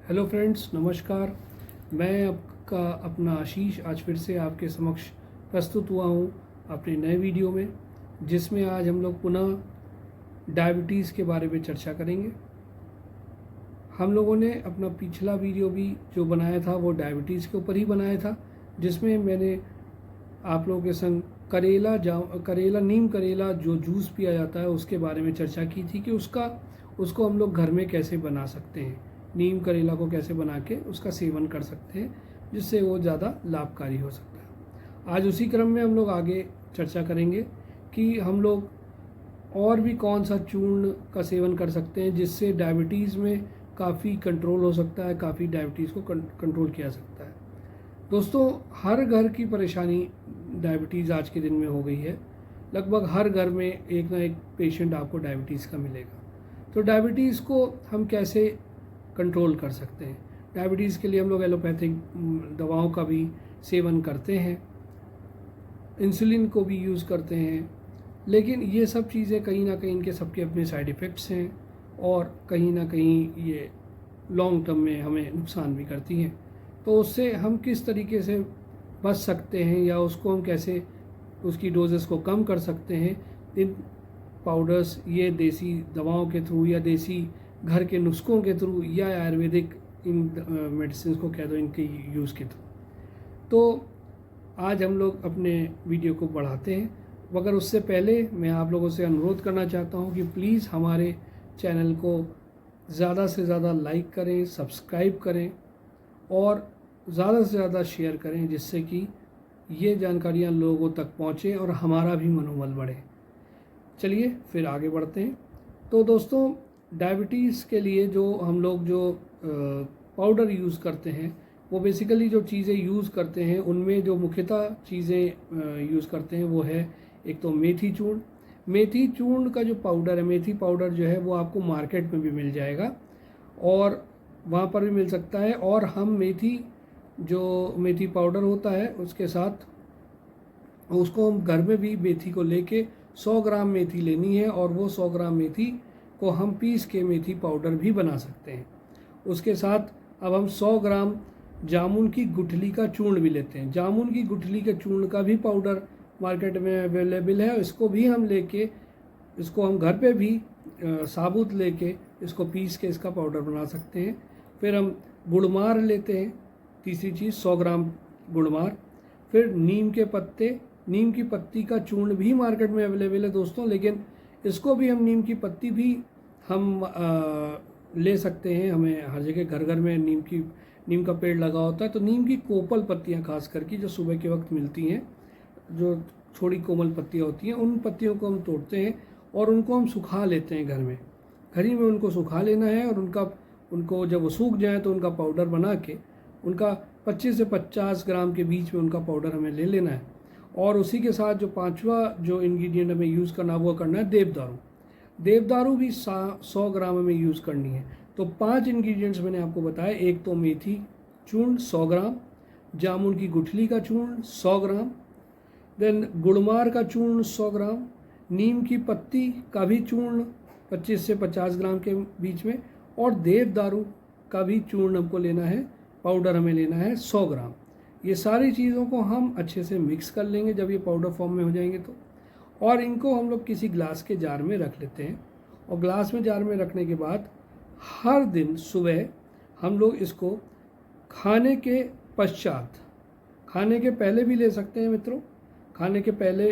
Hello friends, नमस्कार। मैं आपका अपना आशीष आज फिर से आपके समक्ष प्रस्तुत हुआ हूँ अपने नए वीडियो में, जिसमें आज हम लोग पुनः डायबिटीज़ के बारे में चर्चा करेंगे। हम लोगों ने अपना पिछला वीडियो भी जो बनाया था वो डायबिटीज़ के ऊपर ही बनाया था, जिसमें मैंने आप लोगों के संग नीम करेला जो जूस पिया जाता है उसके बारे में चर्चा की थी कि उसको हम लोग घर में कैसे बना सकते हैं। नीम करेला को कैसे बना के उसका सेवन कर सकते हैं जिससे वो ज़्यादा लाभकारी हो सकता है। आज उसी क्रम में हम लोग आगे चर्चा करेंगे कि हम लोग और भी कौन सा चूर्ण का सेवन कर सकते हैं जिससे डायबिटीज़ में काफ़ी कंट्रोल हो सकता है, काफ़ी डायबिटीज़ को कंट्रोल किया सकता है। दोस्तों, हर घर की परेशानी डायबिटीज़ आज के दिन में हो गई है। लगभग हर घर में एक ना एक पेशेंट आपको डायबिटीज़ का मिलेगा। तो डायबिटीज़ को हम कैसे कंट्रोल कर सकते हैं? डायबिटीज़ के लिए हम लोग एलोपैथिक दवाओं का भी सेवन करते हैं, इंसुलिन को भी यूज़ करते हैं, लेकिन ये सब चीज़ें कहीं ना कहीं इनके सबके अपने साइड इफ़ेक्ट्स हैं और कहीं ना कहीं ये लॉन्ग टर्म में हमें नुकसान भी करती हैं। तो उससे हम किस तरीके से बच सकते हैं या उसको हम कैसे उसकी डोजेस को कम कर सकते हैं, इन पाउडर्स, ये देसी दवाओं के थ्रू या देसी घर के नुस्खों के थ्रू या आयुर्वेदिक इन मेडिसिन को कह दो, इनके यूज़ के थ्रू। तो आज हम लोग अपने वीडियो को बढ़ाते हैं, मगर उससे पहले मैं आप लोगों से अनुरोध करना चाहता हूं कि प्लीज़ हमारे चैनल को ज़्यादा से ज़्यादा लाइक करें, सब्सक्राइब करें और ज़्यादा से ज़्यादा शेयर करें, जिससे कि ये जानकारियाँ लोगों तक पहुँचें और हमारा भी मनोबल बढ़े। चलिए फिर आगे बढ़ते हैं। तो दोस्तों, डायबिटीज़ के लिए जो हम लोग जो पाउडर यूज़ करते हैं, वो बेसिकली जो चीज़ें यूज़ करते हैं उनमें जो मुख्यतः चीज़ें यूज़ करते हैं वो है एक तो मेथी चूर्ण। मेथी चूर्ण का जो पाउडर है, मेथी पाउडर जो है वो आपको मार्केट में भी मिल जाएगा और वहाँ पर भी मिल सकता है। और हम मेथी पाउडर होता है उसके साथ उसको हम घर में भी मेथी को लेके 100 ग्राम मेथी लेनी है और वो 100 ग्राम मेथी को हम पीस के मेथी पाउडर भी बना सकते हैं। उसके साथ अब हम 100 ग्राम जामुन की गुठली का चूर्ण भी लेते हैं। जामुन की गुठली के चूर्ण का भी पाउडर मार्केट में अवेलेबल है। इसको भी हम इसको हम घर पे भी साबुत लेके इसको पीस के इसका पाउडर बना सकते हैं। फिर हम गुड़मार लेते हैं, तीसरी चीज़ 100 ग्राम गुड़मार। फिर नीम की पत्ती का चूर्ण भी मार्केट में अवेलेबल है दोस्तों, लेकिन इसको भी हम नीम की पत्ती भी हम ले सकते हैं। हमें हर जगह घर घर में नीम का पेड़ लगा होता है, तो नीम की कोपल पत्तियां खास करके जो सुबह के वक्त मिलती हैं, जो थोड़ी कोमल पत्तियां होती हैं, उन पत्तियों को हम तोड़ते हैं और उनको हम सुखा लेते हैं घर ही में उनको सुखा लेना है। और उनको जब वो सूख जाए तो उनका पाउडर बना के उनका 25 से 50 ग्राम के बीच में उनका पाउडर हमें ले लेना है। और उसी के साथ जो पांचवा जो इंग्रेडिएंट हमें यूज़ करना वो करना है देवदारू भी 100 ग्राम हमें यूज़ करनी है। तो 5 इंग्रेडिएंट्स मैंने आपको बताया। एक तो मेथी चूर्ण 100 ग्राम, जामुन की गुठली का चूर्ण 100 ग्राम, देन गुड़मार का चूर्ण 100 ग्राम, नीम की पत्ती का भी चूर्ण 25 से 50 ग्राम के बीच में, और देवदारू का भी चूर्ण हमको लेना है, पाउडर हमें लेना है 100 ग्राम। ये सारी चीज़ों को हम अच्छे से मिक्स कर लेंगे जब ये पाउडर फॉर्म में हो जाएंगे तो। और इनको हम लोग किसी ग्लास के जार में रख लेते हैं। और ग्लास में जार में रखने के बाद हर दिन सुबह हम लोग इसको खाने के पहले भी ले सकते हैं मित्रों। खाने के पहले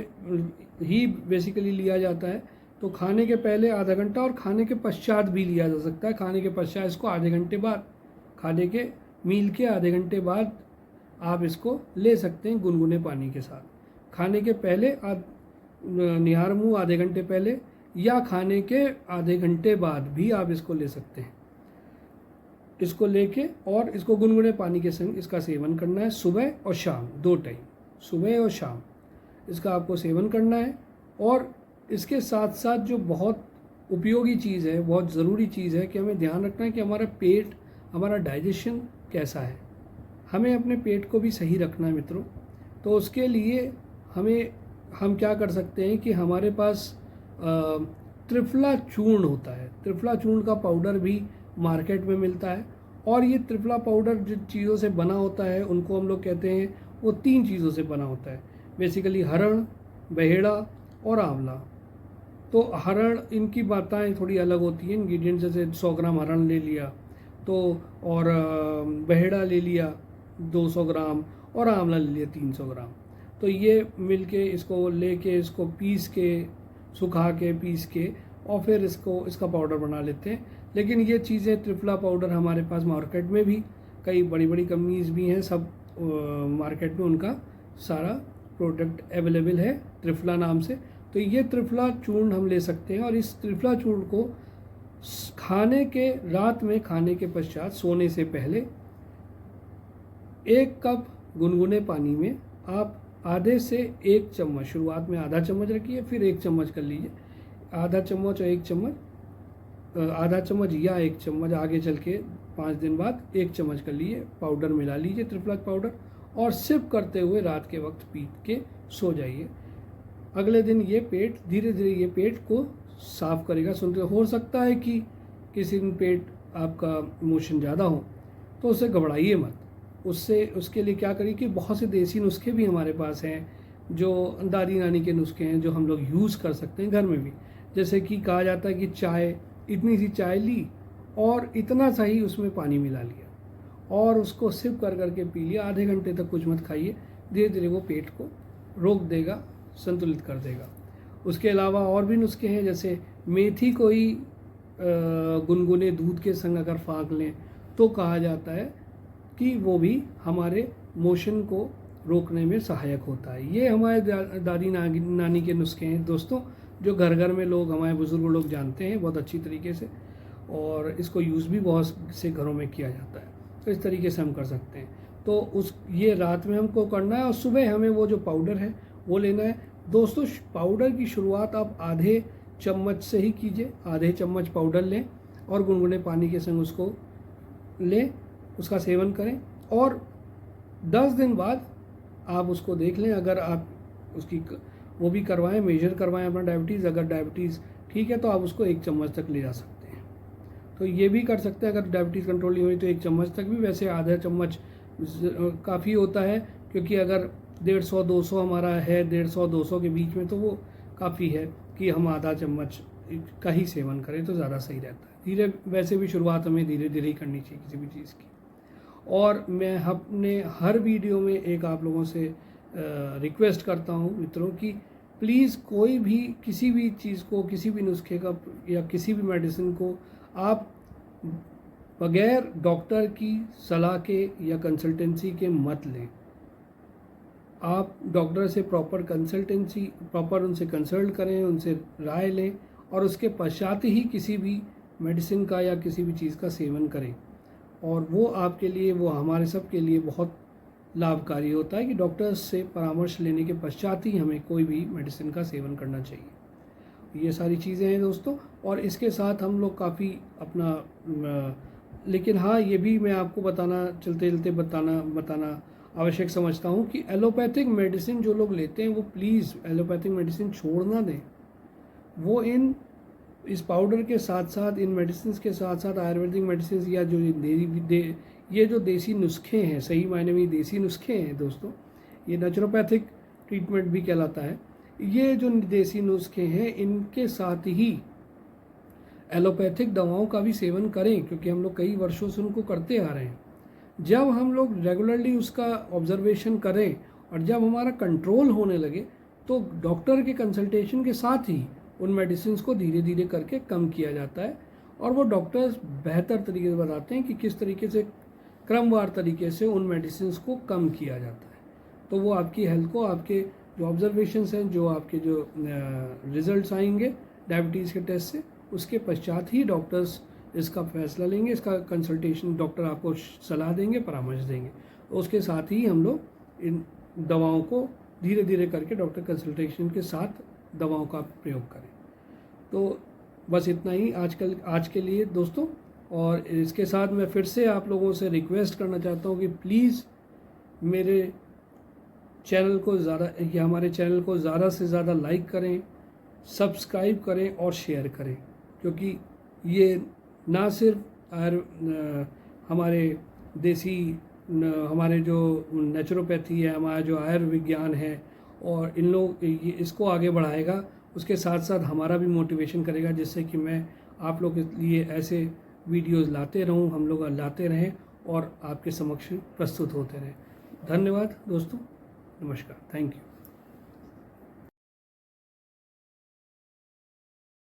ही बेसिकली लिया जाता है, तो खाने के पहले आधा घंटा और खाने के पश्चात भी लिया जा सकता है। खाने के पश्चात इसको आधे घंटे बाद, खाने के मील के आधे घंटे बाद आप इसको ले सकते हैं गुनगुने पानी के साथ। खाने के पहले निहार मुँह आधे घंटे पहले या खाने के आधे घंटे बाद भी आप इसको ले सकते हैं। इसको लेके और इसको गुनगुने पानी के संग इसका सेवन करना है सुबह और शाम, 2 टाइम, सुबह और शाम इसका आपको सेवन करना है। और इसके साथ साथ जो बहुत उपयोगी चीज़ है, बहुत ज़रूरी चीज़ है कि हमें ध्यान रखना है कि हमारा पेट, हमारा डाइजेशन कैसा है। हमें अपने पेट को भी सही रखना है मित्रों। तो उसके लिए हम क्या कर सकते हैं कि हमारे पास त्रिफला चूर्ण होता है। त्रिफला चूर्ण का पाउडर भी मार्केट में मिलता है और ये त्रिफला पाउडर जो चीज़ों से बना होता है उनको हम लोग कहते हैं, वो 3 चीज़ों से बना होता है बेसिकली, हरण, बहेड़ा और आंवला। तो हरण, इनकी बातें थोड़ी अलग होती हैं, इंग्रेडिएंट जैसे 100 ग्राम हरण ले लिया तो, और बहेड़ा ले लिया 200 ग्राम और आंवला ले लिया 300 ग्राम। तो ये मिलके इसको लेके इसको पीस के, सुखा के पीस के, और फिर इसका पाउडर बना लेते हैं। लेकिन ये चीज़ें त्रिफला पाउडर हमारे पास मार्केट में भी कई बड़ी बड़ी कंपनीज भी हैं, सब मार्केट में उनका सारा प्रोडक्ट अवेलेबल है त्रिफला नाम से। तो ये त्रिफला चूर्ण हम ले सकते हैं, और इस त्रिफला चूर्ण को खाने के, रात में खाने के पश्चात सोने से पहले 1 कप गुनगुने पानी में आप आधे से 1 चम्मच, शुरुआत में आधा चम्मच रखिए, फिर 1 चम्मच कर लीजिए, आधा चम्मच और 1 चम्मच, आधा चम्मच या 1 चम्मच, आगे चल के 5 दिन बाद 1 चम्मच कर लीजिए, पाउडर मिला लीजिए त्रिफला पाउडर, और सिप करते हुए रात के वक्त पी के सो जाइए। अगले दिन ये पेट धीरे धीरे ये पेट को साफ करेगा। सुनते हो सकता है कि किसी दिन पेट आपका मोशन ज़्यादा हो, तो उससे घबराइए मत। उसके लिए क्या करिए कि बहुत से देसी नुस्खे भी हमारे पास हैं, जो दादी नानी के नुस्खे हैं, जो हम लोग यूज़ कर सकते हैं घर में भी। जैसे कि कहा जाता है कि चाय, इतनी सी चाय ली और इतना सा ही उसमें पानी मिला लिया और उसको सिप कर करके पी लिया, आधे घंटे तक कुछ मत खाइए, धीरे धीरे वो पेट को रोक देगा, संतुलित कर देगा। उसके अलावा और भी नुस्खे हैं, जैसे मेथी को ही गुनगुने दूध के संग अगर फाँक लें तो कहा जाता है कि वो भी हमारे मोशन को रोकने में सहायक होता है। ये हमारे दादी नानी के नुस्खे हैं दोस्तों, जो घर घर में लोग, हमारे बुज़ुर्ग लोग जानते हैं बहुत अच्छी तरीके से, और इसको यूज़ भी बहुत से घरों में किया जाता है। तो इस तरीके से हम कर सकते हैं। तो ये रात में हमको करना है, और सुबह हमें वो जो पाउडर है वो लेना है। दोस्तों, पाउडर की शुरुआत आप आधे चम्मच से ही कीजिए, आधे चम्मच पाउडर लें और गुनगुने पानी के संग उसको लें, उसका सेवन करें, और 10 दिन बाद आप उसको देख लें। अगर आप उसकी वो भी करवाएं, मेजर करवाएं अपना डायबिटीज़, अगर डायबिटीज़ ठीक है तो आप उसको 1 चम्मच तक ले जा सकते हैं। तो ये भी कर सकते हैं, अगर डायबिटीज़ कंट्रोल नहीं हुई तो 1 चम्मच तक भी, वैसे आधा चम्मच काफ़ी होता है, क्योंकि अगर 150-200 हमारा है, 150-200 के बीच में, तो वो काफ़ी है कि हम आधा चम्मच का ही सेवन करें तो ज़्यादा सही रहता है। वैसे भी शुरुआत हमें धीरे धीरे ही करनी चाहिए किसी भी चीज़ की। और मैं अपने हर वीडियो में एक आप लोगों से रिक्वेस्ट करता हूँ मित्रों कि प्लीज़ कोई भी किसी भी चीज़ को, किसी भी नुस्खे का या किसी भी मेडिसिन को आप बगैर डॉक्टर की सलाह के या कंसल्टेंसी के मत लें। आप डॉक्टर से प्रॉपर उनसे कंसल्ट करें, उनसे राय लें, और उसके पश्चात ही किसी भी मेडिसिन का या किसी भी चीज़ का सेवन करें। और वो आपके लिए, वो हमारे सब के लिए बहुत लाभकारी होता है कि डॉक्टर्स से परामर्श लेने के पश्चात ही हमें कोई भी मेडिसिन का सेवन करना चाहिए। ये सारी चीज़ें हैं दोस्तों, और इसके साथ हम लोग काफ़ी अपना लेकिन हाँ, ये भी मैं आपको चलते चलते बताना आवश्यक समझता हूँ कि एलोपैथिक मेडिसिन जो लोग लेते हैं वो प्लीज़ एलोपैथिक मेडिसिन छोड़ ना दें। वो इस पाउडर के साथ साथ, इन मेडिसिन के साथ साथ आयुर्वेदिक मेडिसिन या जो ये जो देसी नुस्खे हैं, सही मायने में देसी नुस्खे हैं दोस्तों, ये नेचुरोपैथिक ट्रीटमेंट भी कहलाता है। ये जो देसी नुस्खे हैं, इनके साथ ही एलोपैथिक दवाओं का भी सेवन करें, क्योंकि हम लोग कई वर्षों से उनको करते आ रहे हैं। जब हम लोग रेगुलरली उसका ऑब्जर्वेशन करें और जब हमारा कंट्रोल होने लगे, तो डॉक्टर के कंसल्टेशन के साथ ही उन मेडिसिन को धीरे धीरे करके कम किया जाता है, और वो डॉक्टर्स बेहतर तरीके से बताते हैं कि किस तरीके से, क्रमवार तरीके से उन मेडिसिन को कम किया जाता है। तो वो आपकी हेल्थ को, आपके जो ऑब्जर्वेशंस हैं, जो आपके जो रिजल्ट्स आएंगे डायबिटीज़ के टेस्ट से, उसके पश्चात ही डॉक्टर्स इसका फैसला लेंगे, इसका कंसल्टेशन डॉक्टर आपको सलाह देंगे, परामर्श देंगे। उसके साथ ही हम लोग इन दवाओं को धीरे धीरे करके डॉक्टर कंसल्टेशन के साथ दवाओं का प्रयोग करें। तो बस इतना ही आज के लिए दोस्तों। और इसके साथ मैं फिर से आप लोगों से रिक्वेस्ट करना चाहता हूँ कि प्लीज़ मेरे चैनल को हमारे चैनल को ज़्यादा से ज़्यादा लाइक करें, सब्सक्राइब करें और शेयर करें, क्योंकि ये ना सिर्फ हमारे देसी हमारे जो नेचुरोपैथी है, हमारा जो आयुर्विज्ञान है, और इन लोग ये इसको आगे बढ़ाएगा। उसके साथ साथ हमारा भी मोटिवेशन करेगा, जिससे कि मैं आप लोग के लिए ऐसे वीडियोज़ लाते रहूं, हम लोग लाते रहें और आपके समक्ष प्रस्तुत होते रहें। धन्यवाद दोस्तों, नमस्कार, थैंक यू।